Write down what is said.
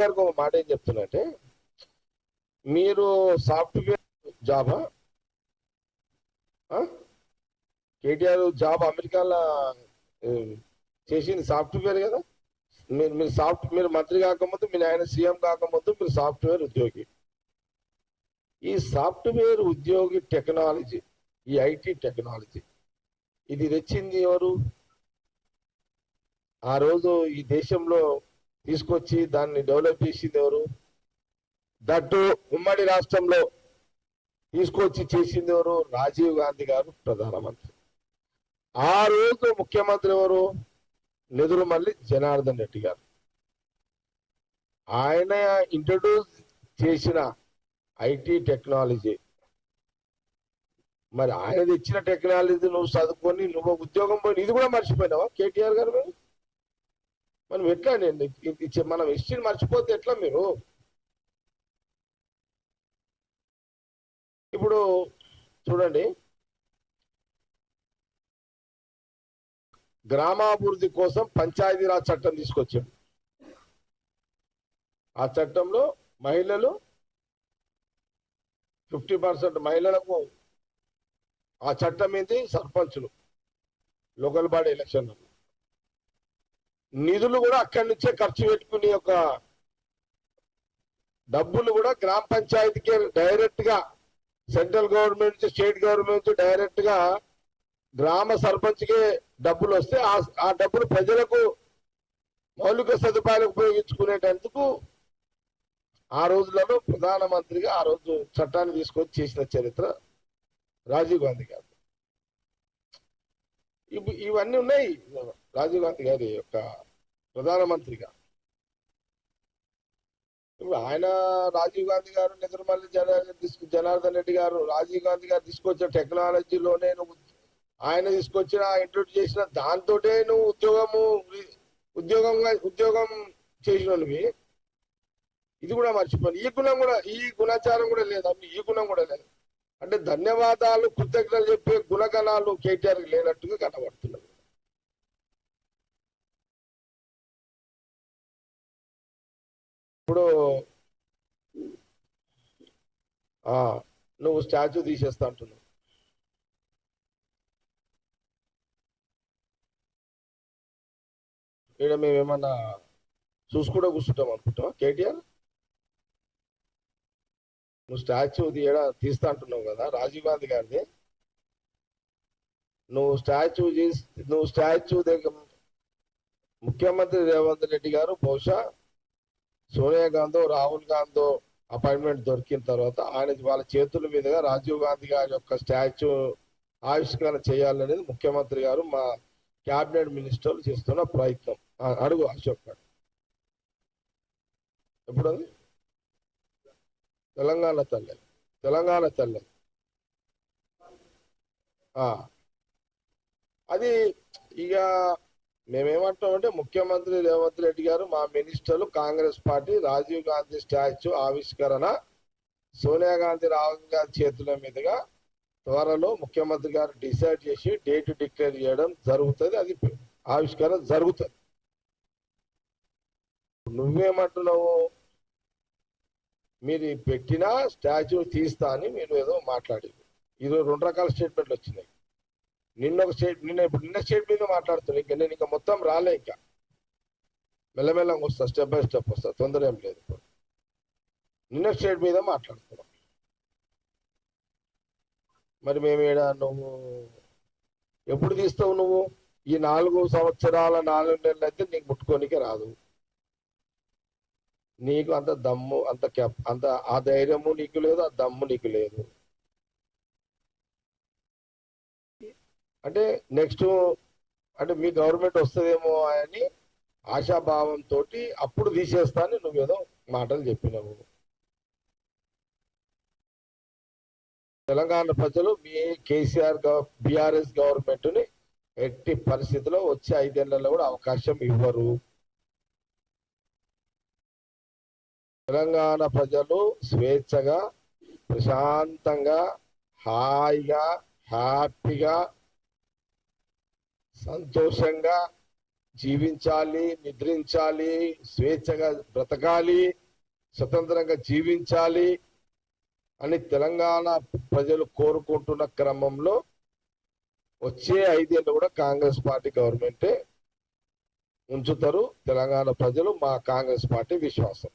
గారికి ఒక మాట ఏం చెప్తున్నట్టే, మీరు సాఫ్ట్వేర్ జాబా? కేటీఆర్ జాబ్ అమెరికాలో చేసింది సాఫ్ట్వేర్ కదా. మీరు మంత్రి కాకముందు, మీ ఆయన సీఎం కాకముందు మీరు సాఫ్ట్వేర్ ఉద్యోగి. ఈ సాఫ్ట్వేర్ ఉద్యోగి టెక్నాలజీ, ఈ ఐటీ టెక్నాలజీ ఇది తెచ్చింది ఎవరు? ఆ రోజు ఈ దేశంలో తీసుకొచ్చి దాన్ని డెవలప్ చేసింది ఎవరు? దట్టు ఉమ్మడి రాష్ట్రంలో తీసుకొచ్చి చేసింది ఎవరు? రాజీవ్ గాంధీ గారు ప్రధానమంత్రి. ఆ రోజు ముఖ్యమంత్రి ఎవరు? నెదురుమల్లి జనార్దన్ రెడ్డి గారు. ఆయన ఇంట్రడ్యూస్ చేసిన ఐటీ టెక్నాలజీ, మరి ఆయన తెచ్చిన టెక్నాలజీ నువ్వు చదువుకొని నువ్వు ఉద్యోగం పోయి ఇది కూడా మర్చిపోయినావా కేటీఆర్ గారు? మనం ఎట్లా మనం హిస్టరీని మర్చిపోతే ఎట్లా మీరు? ఇప్పుడు చూడండి, గ్రామాభివృద్ధి కోసం పంచాయతీరాజ్ చట్టం తీసుకొచ్చాడు. ఆ చట్టంలో మహిళలు 50% మహిళలకు ఆ చట్టం ఏంటి? సర్పంచులు లోకల్ బాడీ ఎలక్షన్ నిధులు కూడా అక్కడి నుంచే ఖర్చు పెట్టుకుని ఒక డబ్బులు కూడా గ్రామ పంచాయతీకి డైరెక్ట్ గా సెంట్రల్ గవర్నమెంట్ నుంచి స్టేట్ గవర్నమెంట్ నుంచి డైరెక్ట్ గా గ్రామ సర్పంచ్కే డబ్బులు వస్తే ఆ డబ్బులు ప్రజలకు మౌలిక సదుపాయాలు ఉపయోగించుకునేటందుకు ఆ రోజులలో ప్రధానమంత్రిగా ఆ రోజు చట్టాన్ని తీసుకొచ్చి చేసిన చరిత్ర రాజీవ్ గాంధీ గారు. ఇవన్నీ ఉన్నాయి రాజీవ్ గాంధీ గారి యొక్క ప్రధానమంత్రిగా. ఇప్పుడు ఆయన రాజీవ్ గాంధీ గారు, నెదురుమల్లి జనార్దన్ రెడ్డి గారు, రాజీవ్ గాంధీ గారు తీసుకొచ్చిన టెక్నాలజీలోనే నువ్వు ఆయన తీసుకొచ్చిన ఇంట్రొడ్యూస్ చేసిన దాంతోటే నువ్వు ఉద్యోగం చేసినవి. ఇది కూడా మర్చిపోయి ఈ గుణాచారం కూడా లేదు, ఈ గుణం కూడా లేదు. అంటే ధన్యవాదాలు, కృతజ్ఞతలు చెప్పే గుణగణాలు కేటీఆర్ లేనట్టుగా కనబడుతున్నది. ఇప్పుడు నువ్వు స్టాచ్యూ తీసేస్తా అంటున్నావు. ఇక్కడ మేమేమన్నా చూసుకుంటూ కూర్చుంటాం అనుకుంటావా కేటీఆర్? నువ్వు స్టాచ్యూ తీస్తా అంటున్నావు కదా రాజీవ్ గాంధీ గారిది. నువ్వు స్టాచ్యూ దగ్గర ముఖ్యమంత్రి రేవంత్ రెడ్డి గారు బహుశా సోనియా గాంధీ, రాహుల్ గాంధీ అపాయింట్మెంట్ దొరికిన తర్వాత వాళ్ళ చేతుల మీదుగా రాజీవ్ గాంధీ గారి యొక్క స్టాచ్యూ ఆవిష్కరణ చేయాలనేది ముఖ్యమంత్రి గారు, మా క్యాబినెట్ మినిస్టర్లు చేస్తున్న ప్రయత్నం. అడుగు అశోక్ గారు. ఎప్పుడు అది? తెలంగాణ తల్లి అది. ఇక మేమేమంటామంటే ముఖ్యమంత్రి రేవంత్ రెడ్డి గారు, మా మినిస్టర్లు, కాంగ్రెస్ పార్టీ రాజీవ్ గాంధీ స్టాచ్యూ ఆవిష్కరణ సోనియా గాంధీ, రాహుల్ గాంధీ చేతుల మీదుగా త్వరలో ముఖ్యమంత్రి గారు డిసైడ్ చేసి డేట్ డిక్లేర్ చేయడం జరుగుతుంది. అది ఆవిష్కరణ జరుగుతుంది. నువ్వేమంటున్నావు? మీరు పెట్టిన స్టాచ్యూ తీస్తా అని మీరు ఏదో మాట్లాడారు. ఈరోజు 2 రకాల స్టేట్మెంట్లు వచ్చినాయి. నిన్న స్టేట్ మీద మాట్లాడుతున్నా. నేను ఇంకా మొత్తం రాలే, ఇంకా మెల్లమెల్లంగా వస్తా, స్టెప్ బై స్టెప్ వస్తా, తొందర ఏం లేదు. ఇప్పుడు నిన్న స్టేట్ మీద మాట్లాడుతున్నాం. మరి నువ్వు ఎప్పుడు తీస్తావు? నువ్వు ఈ 4 సంవత్సరాల 4 నెలలు అయితే నీకు ముట్టుకోనికే రాదు. నీకు అంత దమ్ము, అంత ఆ ధైర్యము నీకు లేదు, ఆ దమ్ము నీకు లేదు. అంటే నెక్స్ట్ అంటే మీ గవర్నమెంట్ వస్తుందేమో అని ఆశాభావంతో అప్పుడు తీసేస్తాను నువ్వేదో మాటలు చెప్పినావు. తెలంగాణ ప్రజలు మీ కేసీఆర్ బీఆర్ఎస్ గవర్నమెంట్ ని ఎట్టి పరిస్థితిలో వచ్చే 5 ఏళ్లలో కూడా అవకాశం ఇవ్వరు. తెలంగాణ ప్రజలు స్వేచ్ఛగా, ప్రశాంతంగా, హాయిగా, హ్యాపీగా, సంతోషంగా జీవించాలి, నిద్రించాలి, స్వేచ్ఛగా బ్రతకాలి, స్వతంత్రంగా జీవించాలి అని తెలంగాణ ప్రజలు కోరుకుంటున్న క్రమంలో వచ్చే 5 ఏళ్ళు కూడా కాంగ్రెస్ పార్టీ గవర్నమెంటే ఉంచుతారు తెలంగాణ ప్రజలు. మా కాంగ్రెస్ పార్టీ విశ్వాసం.